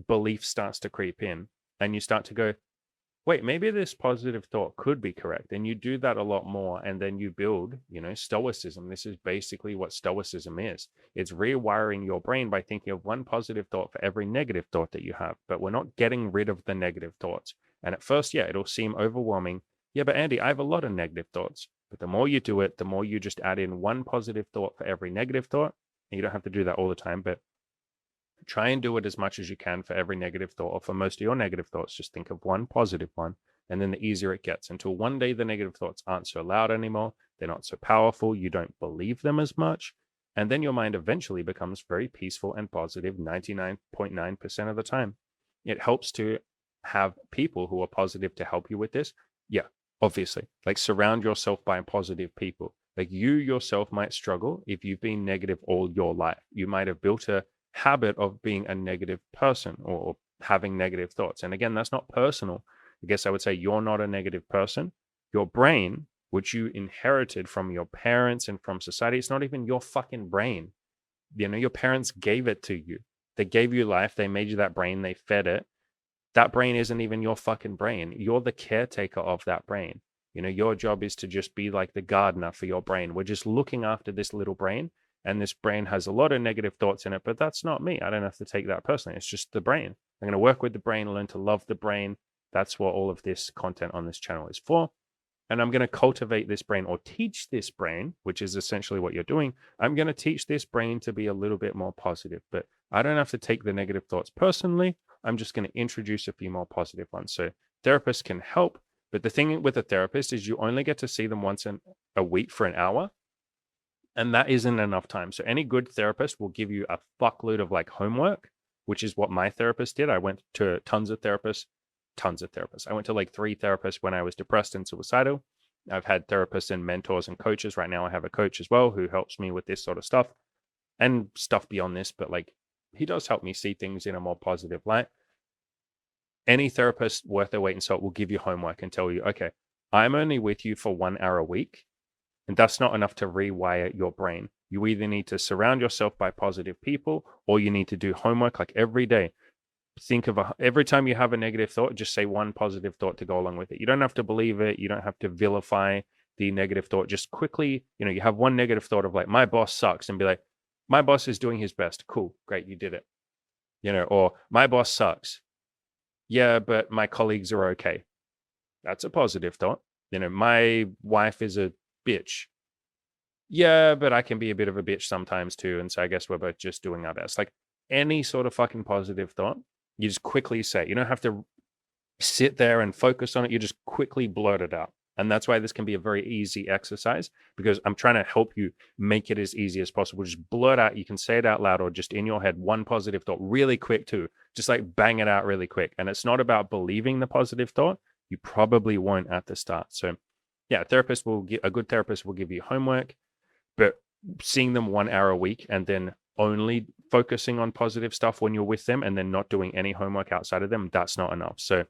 S1: belief starts to creep in, and you start to go, wait, maybe this positive thought could be correct. And you do that a lot more, and then you build, stoicism. This is basically what stoicism is. It's rewiring your brain by thinking of one positive thought for every negative thought that you have. But we're not getting rid of the negative thoughts. And at first, yeah, it'll seem overwhelming. Yeah, but Andy, I have a lot of negative thoughts. But the more you do it, the more you just add in one positive thought for every negative thought. And you don't have to do that all the time, but try and do it as much as you can for every negative thought, or for most of your negative thoughts. Just think of one positive one, and then the easier it gets, until one day the negative thoughts aren't so loud anymore. They're not so powerful. You don't believe them as much. And then your mind eventually becomes very peaceful and positive 99.9% of the time. It helps to have people who are positive to help you with this. Yeah, obviously. Like, surround yourself by positive people. Like, you yourself might struggle if you've been negative all your life. You might have built a habit of being a negative person, or having negative thoughts. And again, that's not personal. I guess I would say you're not a negative person. Your brain, which you inherited from your parents and from society, it's not even your fucking brain. Your parents gave it to you. They gave you life. They made you that brain. They fed it. That brain isn't even your fucking brain. You're the caretaker of that brain. Your job is to just be like the gardener for your brain. We're just looking after this little brain. And this brain has a lot of negative thoughts in it, but that's not me. I don't have to take that personally. It's just the brain. I'm going to work with the brain, learn to love the brain. That's what all of this content on this channel is for. And I'm going to cultivate this brain, or teach this brain, which is essentially what you're doing. I'm going to teach this brain to be a little bit more positive, but I don't have to take the negative thoughts personally. I'm just going to introduce a few more positive ones. So therapists can help, but the thing with a therapist is you only get to see them once a week for an hour. And that isn't enough time. So any good therapist will give you a fuckload of like homework, which is what my therapist did. I went to tons of therapists. I went to like 3 therapists when I was depressed and suicidal. I've had therapists and mentors and coaches. Right now I have a coach as well who helps me with this sort of stuff and stuff beyond this, but like, he does help me see things in a more positive light. Any therapist worth their weight in salt will give you homework and tell you, okay, I'm only with you for 1 hour a week. And that's not enough to rewire your brain. You either need to surround yourself by positive people, or you need to do homework like every day. Think of every time you have a negative thought, just say one positive thought to go along with it. You don't have to believe it. You don't have to vilify the negative thought. Just quickly, you have one negative thought of like, my boss sucks, and be like, my boss is doing his best. Cool. Great. You did it. Or my boss sucks. Yeah, but my colleagues are okay. That's a positive thought. My wife is a bitch. Yeah, but I can be a bit of a bitch sometimes too. And so I guess we're both just doing our best. Like, any sort of fucking positive thought, you just quickly say. You don't have to sit there and focus on it. You just quickly blurt it out. And that's why this can be a very easy exercise, because I'm trying to help you make it as easy as possible. Just blurt out. You can say it out loud, or just in your head, one positive thought really quick too. Just like bang it out really quick. And it's not about believing the positive thought. You probably won't at the start. So yeah, a good therapist will give you homework, but seeing them 1 hour a week and then only focusing on positive stuff when you're with them, and then not doing any homework outside of them, that's not enough. So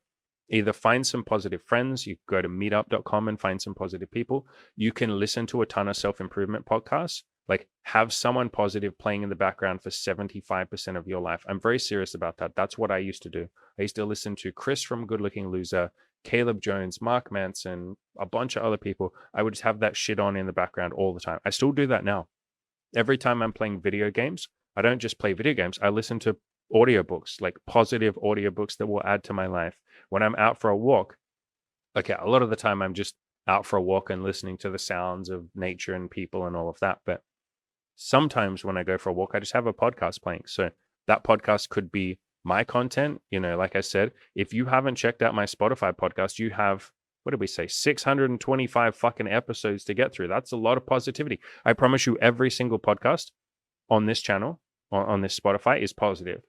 S1: either find some positive friends. You go to meetup.com and find some positive people. You can listen to a ton of self-improvement podcasts. Like, have someone positive playing in the background for 75% of your life. I'm very serious about that. That's what I used to do. I used to listen to Chris from Good Looking Loser, Caleb Jones, Mark Manson, a bunch of other people. I would just have that shit on in the background all the time. I still do that now. Every time I'm playing video games, I don't just play video games. I listen to audiobooks, like positive audiobooks that will add to my life. When I'm out for a walk, okay, a lot of the time I'm just out for a walk and listening to the sounds of nature and people and all of that. But sometimes when I go for a walk, I just have a podcast playing. So that podcast could be my content. You know, like I said, if you haven't checked out my Spotify podcast, you have, what did we say, 625 fucking episodes to get through. That's a lot of positivity. I promise you, every single podcast on this channel, on this Spotify, is positive.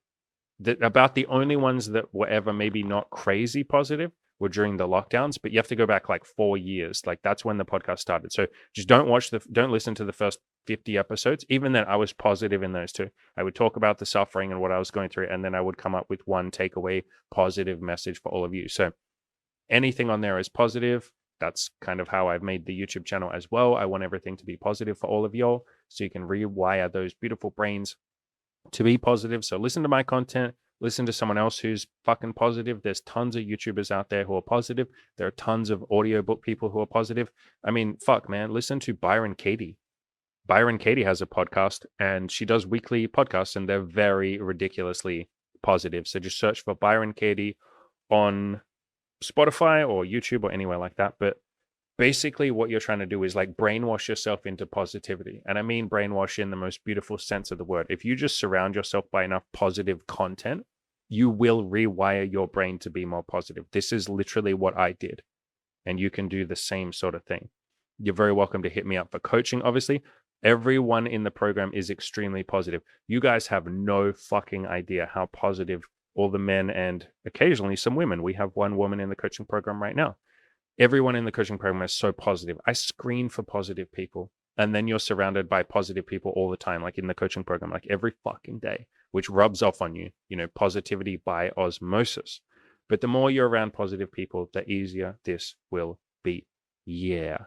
S1: About the only ones that were ever maybe not crazy positive were during the lockdowns, but you have to go back like 4 years. Like that's when the podcast started. So just don't listen to the first 50 episodes. Even then, I was positive in those too. I would talk about the suffering and what I was going through, and then I would come up with one takeaway positive message for all of you. So anything on there is positive. That's kind of how I've made the YouTube channel as well. I want everything to be positive for all of y'all, so you can rewire those beautiful brains to be positive. So listen to my content, listen to someone else who's fucking positive. There's tons of YouTubers out there who are positive. There are tons of audiobook people who are positive. I mean, fuck, man, listen to Byron Katie. Byron Katie has a podcast and she does weekly podcasts and they're very ridiculously positive. So just search for Byron Katie on Spotify or YouTube or anywhere like that. But basically what you're trying to do is like brainwash yourself into positivity. And I mean brainwash in the most beautiful sense of the word. If you just surround yourself by enough positive content, you will rewire your brain to be more positive. This is literally what I did. And you can do the same sort of thing. You're very welcome to hit me up for coaching. Obviously, everyone in the program is extremely positive. You guys have no fucking idea how positive all the men and occasionally some women. We have one woman in the coaching program right now. Everyone in the coaching program is so positive. I screen for positive people. And then you're surrounded by positive people all the time, like in the coaching program, like every fucking day, which rubs off on you, you know, positivity by osmosis. But the more you're around positive people, the easier this will be. Yeah.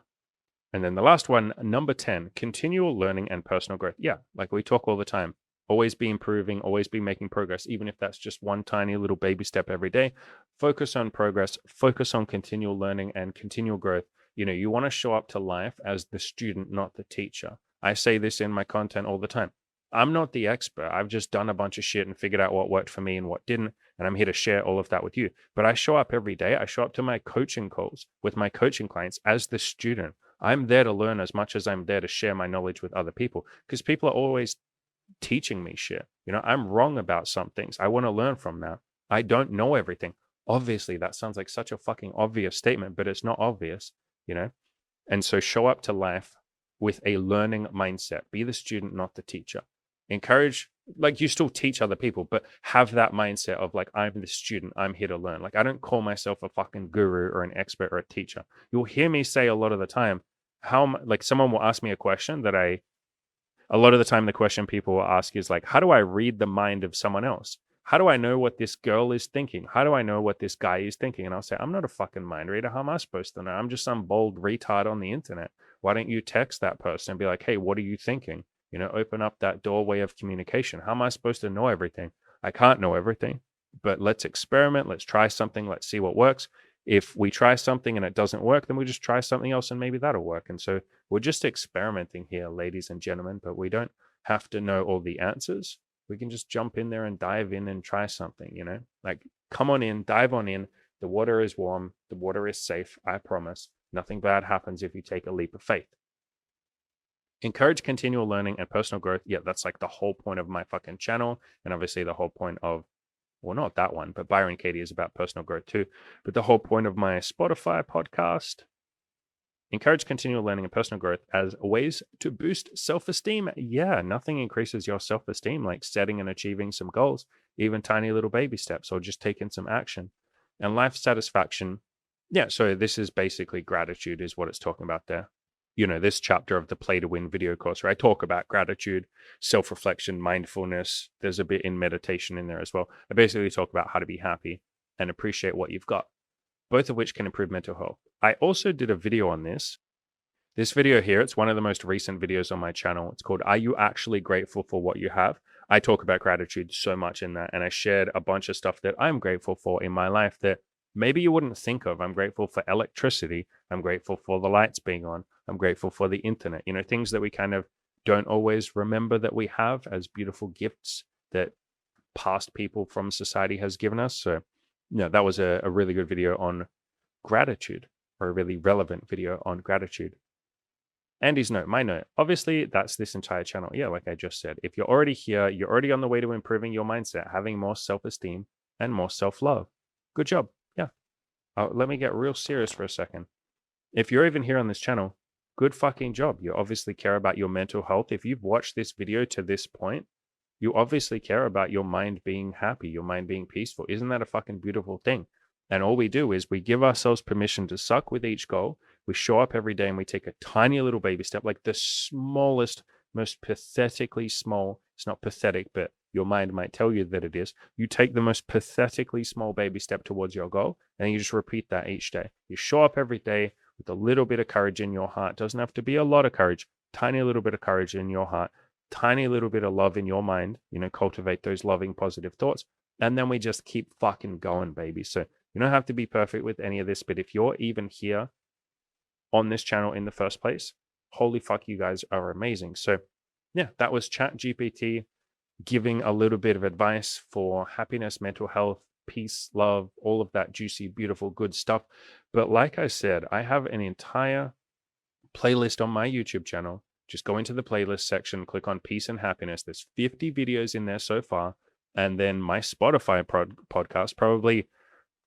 S1: And then the last one, number 10, continual learning and personal growth. Yeah, like we talk all the time. Always be improving, always be making progress, even if that's just one tiny little baby step every day. Focus on progress, focus on continual learning and continual growth. You know, you want to show up to life as the student, not the teacher. I say this in my content all the time. I'm not the expert. I've just done a bunch of shit and figured out what worked for me and what didn't. And I'm here to share all of that with you. But I show up every day. I show up to my coaching calls with my coaching clients as the student. I'm there to learn as much as I'm there to share my knowledge with other people, because people are always teaching me shit. You know, I'm wrong about some things. I want to learn from that. I don't know everything. Obviously, that sounds like such a fucking obvious statement, but it's not obvious, you know? And so show up to life with a learning mindset. Be the student, not the teacher. Encourage, like you still teach other people, but have that mindset of like, I'm the student, I'm here to learn. Like I don't call myself a fucking guru or an expert or a teacher. You'll hear me say a lot of the time, like someone will ask me a question that a lot of the time the question people will ask is like, how do I read the mind of someone else? How do I know what this girl is thinking? How do I know what this guy is thinking? And I'll say, I'm not a fucking mind reader. How am I supposed to know? I'm just some bold retard on the internet. Why don't you text that person and be like, hey, what are you thinking? You know, open up that doorway of communication. How am I supposed to know everything? I can't know everything, but let's experiment. Let's try something. Let's see what works. If we try something and it doesn't work, then we just try something else and maybe that'll work. And so we're just experimenting here, ladies and gentlemen, but we don't have to know all the answers. We can just jump in there and dive in and try something, you know, like come on in, dive on in. The water is warm. The water is safe. I promise. Nothing bad happens if you take a leap of faith. Encourage continual learning and personal growth. Yeah, that's like the whole point of my fucking channel. And obviously the whole point of, well, not that one, but Byron Katie is about personal growth too. But the whole point of my Spotify podcast, encourage continual learning and personal growth as ways to boost self-esteem. Yeah, nothing increases your self-esteem like setting and achieving some goals, even tiny little baby steps, or just taking some action. And life satisfaction. Yeah, so this is basically gratitude is what it's talking about there. You know, this chapter of the Play to Win video course where I talk about gratitude, self-reflection, mindfulness. There's a bit in meditation in there as well. I basically talk about how to be happy and appreciate what you've got, both of which can improve mental health. I also did a video on this. This video here, it's one of the most recent videos on my channel. It's called, Are You Actually Grateful for What You Have? I talk about gratitude so much in that, and I shared a bunch of stuff that I'm grateful for in my life that maybe you wouldn't think of. I'm grateful for electricity. I'm grateful for the lights being on. I'm grateful for the internet. You know, things that we kind of don't always remember that we have as beautiful gifts that past people from society has given us. So, yeah, that was a really good video on gratitude, or a really relevant video on gratitude. Andy's note, my note. Obviously, that's this entire channel. Yeah, like I just said, if you're already here, you're already on the way to improving your mindset, having more self-esteem and more self-love. Good job. Yeah. Let me get real serious for a second. If you're even here on this channel, good fucking job. You obviously care about your mental health. If you've watched this video to this point, you obviously care about your mind being happy, your mind being peaceful. Isn't that a fucking beautiful thing? And all we do is we give ourselves permission to suck with each goal. We show up every day and we take a tiny little baby step, like the smallest, most pathetically small. It's not pathetic, but your mind might tell you that it is. You take the most pathetically small baby step towards your goal, and you just repeat that each day. You show up every day with a little bit of courage in your heart. Doesn't have to be a lot of courage, tiny little bit of courage in your heart, tiny little bit of love in your mind, cultivate those loving, positive thoughts. And then we just keep fucking going, baby. So you don't have to be perfect with any of this, but if you're even here on this channel in the first place, holy fuck, you guys are amazing. So yeah, that was ChatGPT giving a little bit of advice for happiness, mental health, peace, love, all of that juicy, beautiful, good stuff. But like I said, I have an entire playlist on my YouTube channel. Just go into the playlist section, click on peace and happiness. There's 50 videos in there so far. And then my Spotify podcast, probably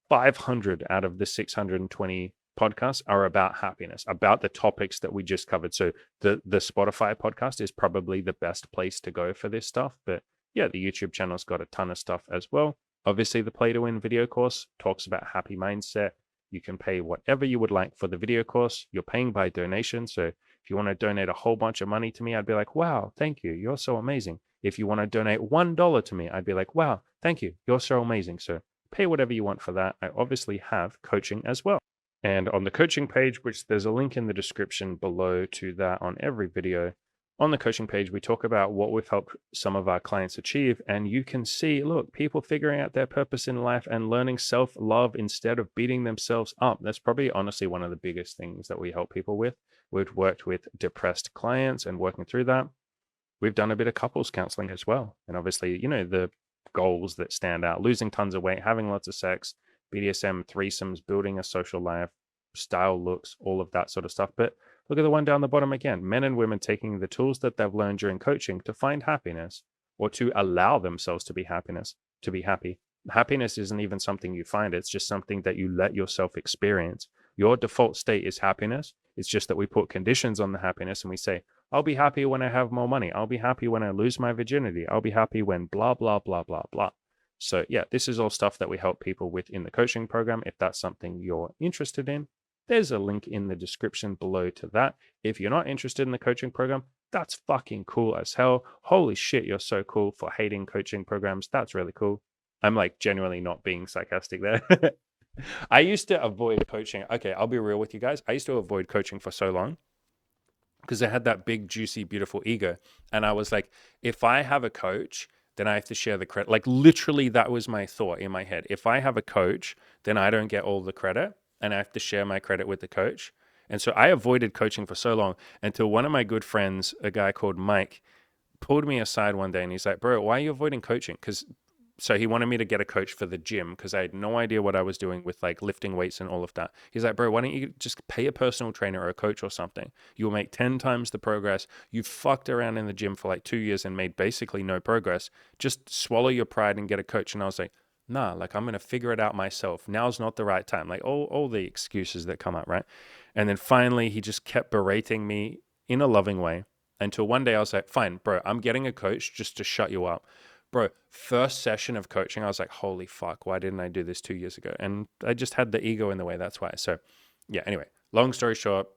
S1: 500 out of the 620 podcasts are about happiness, about the topics that we just covered. So the Spotify podcast is probably the best place to go for this stuff. But yeah, the YouTube channel's got a ton of stuff as well. Obviously, the Play to Win video course talks about happy mindset. You can pay whatever you would like for the video course. You're paying by donation. So if you want to donate a whole bunch of money to me, I'd be like, wow, thank you. You're so amazing. If you want to donate $1 to me, I'd be like, wow, thank you. You're so amazing. So pay whatever you want for that. I obviously have coaching as well. And on the coaching page, which there's a link in the description below to that on every video, on the coaching page, we talk about what we've helped some of our clients achieve. And you can see, look, people figuring out their purpose in life and learning self-love instead of beating themselves up. That's probably honestly one of the biggest things that we help people with. We've worked with depressed clients and working through that. We've done a bit of couples counseling as well. And obviously, the goals that stand out: losing tons of weight, having lots of sex, BDSM, threesomes, building a social life, style, looks, all of that sort of stuff. But look at the one down the bottom again: men and women taking the tools that they've learned during coaching to find happiness, or to allow themselves to be happy. Happiness isn't even something you find. It's just something that you let yourself experience. Your default state is happiness. It's just that we put conditions on the happiness and we say, I'll be happy when I have more money. I'll be happy when I lose my virginity. I'll be happy when blah, blah, blah, blah, blah. So yeah, this is all stuff that we help people with in the coaching program. If that's something you're interested in, there's a link in the description below to that. If you're not interested in the coaching program, that's fucking cool as hell. Holy shit, you're so cool for hating coaching programs. That's really cool. I'm like genuinely not being sarcastic there. I used to avoid coaching. Okay, I'll be real with you guys. I used to avoid coaching for so long because I had that big, juicy, beautiful ego. And I was like, if I have a coach, then I have to share the credit. Like literally, that was my thought in my head. If I have a coach, then I don't get all the credit and I have to share my credit with the coach. And so I avoided coaching for so long until one of my good friends, a guy called Mike, pulled me aside one day and he's like, bro, why are you avoiding coaching? So he wanted me to get a coach for the gym because I had no idea what I was doing with like lifting weights and all of that. He's like, bro, why don't you just pay a personal trainer or a coach or something? You'll make 10 times the progress. You fucked around in the gym for like 2 years and made basically no progress. Just swallow your pride and get a coach. And I was like, nah, like I'm going to figure it out myself. Now's not the right time. Like all the excuses that come up, right? And then finally, he just kept berating me in a loving way until one day I was like, fine, bro, I'm getting a coach just to shut you up. Bro, first session of coaching, I was like, holy fuck, why didn't I do this 2 years ago? And I just had the ego in the way. That's why. So yeah, anyway, long story short,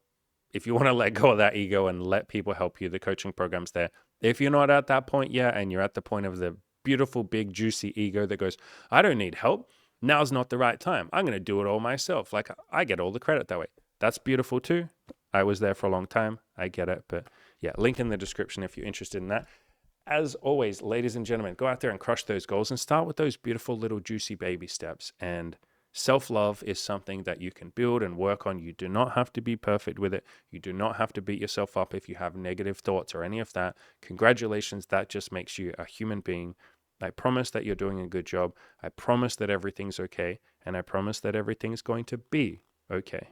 S1: if you want to let go of that ego and let people help you, the coaching program's there. If you're not at that point yet, and you're at the point of the beautiful, big, juicy ego that goes, I don't need help. Now's not the right time. I'm going to do it all myself. Like I get all the credit that way. That's beautiful too. I was there for a long time. I get it. But yeah, link in the description if you're interested in that. As always, ladies and gentlemen, go out there and crush those goals and start with those beautiful little juicy baby steps. And self-love is something that you can build and work on. You do not have to be perfect with it. You do not have to beat yourself up if you have negative thoughts or any of that. Congratulations, that just makes you a human being I promise that you're doing a good job. I promise that everything's okay. And I promise that everything's going to be okay.